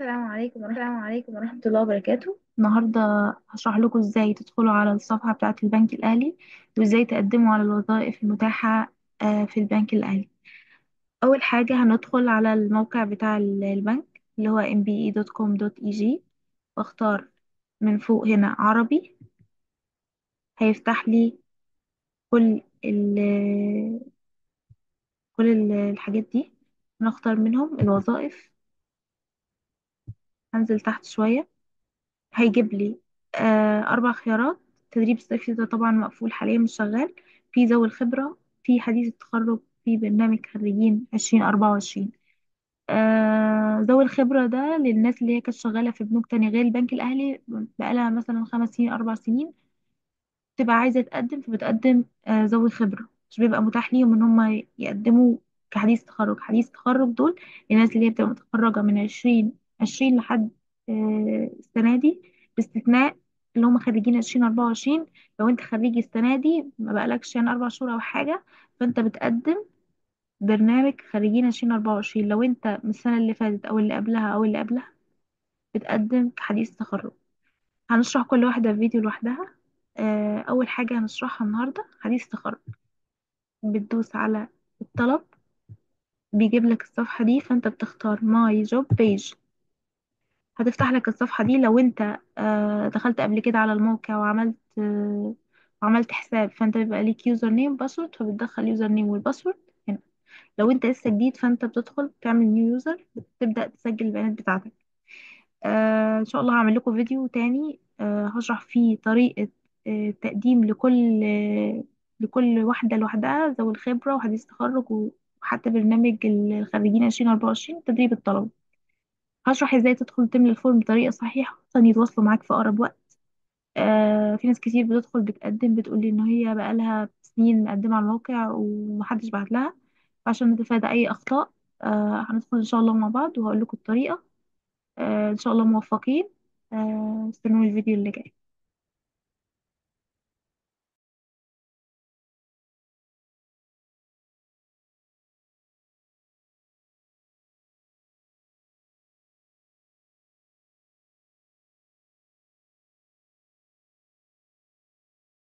السلام عليكم ورحمة الله وبركاته. النهاردة هشرح لكم ازاي تدخلوا على الصفحة بتاعة البنك الأهلي، وازاي تقدموا على الوظائف المتاحة في البنك الأهلي. أول حاجة هندخل على الموقع بتاع البنك اللي هو mbe.com.eg، واختار من فوق هنا عربي. هيفتح لي كل ال الحاجات دي. هنختار منهم الوظائف. هنزل تحت شوية، هيجيب لي 4 خيارات. تدريب الصيفي ده طبعا مقفول حاليا مش شغال. في ذوي الخبرة، في حديث التخرج، في برنامج خريجين 2024. ذوي الخبرة ده للناس اللي هي كانت شغالة في بنوك تانية غير البنك الأهلي بقالها مثلا 5 سنين 4 سنين، تبقى عايزة تقدم فبتقدم ذوي خبرة، مش بيبقى متاح ليهم ان هم يقدموا كحديث تخرج. حديث تخرج دول الناس اللي هي بتبقى متخرجة من 2020 لحد السنة دي، باستثناء اللي هم خريجين 2024. لو انت خريج السنة دي ما بقالكش يعني 4 شهور او حاجة، فانت بتقدم برنامج خريجين 2024. لو انت من السنة اللي فاتت او اللي قبلها او اللي قبلها، بتقدم كحديث تخرج. هنشرح كل واحدة في فيديو لوحدها. أول حاجة هنشرحها النهاردة حديث تخرج. بتدوس على الطلب، بيجيب لك الصفحة دي، فأنت بتختار ماي جوب بيج. هتفتح لك الصفحة دي لو أنت دخلت قبل كده على الموقع وعملت حساب، فأنت بيبقى ليك يوزر نيم باسورد، فبتدخل يوزر نيم والباسورد هنا. لو أنت لسه جديد فأنت بتدخل تعمل نيو يوزر، بتبدأ تسجل البيانات بتاعتك. ان شاء الله هعمل لكم فيديو تاني هشرح فيه طريقة تقديم لكل واحدة لوحدها، ذوي الخبرة وحديث التخرج وحتى برنامج الخريجين 2024 تدريب الطلبة. هشرح ازاي تدخل تملى الفورم بطريقة صحيحة عشان يتواصلوا معاك في أقرب وقت. في ناس كتير بتدخل بتقدم بتقولي ان هي بقالها سنين مقدمة على الموقع ومحدش بعت لها. عشان نتفادى اي اخطاء هندخل ان شاء الله مع بعض وهقول لكم الطريقة. ان شاء الله موفقين. استنوا الفيديو اللي جاي.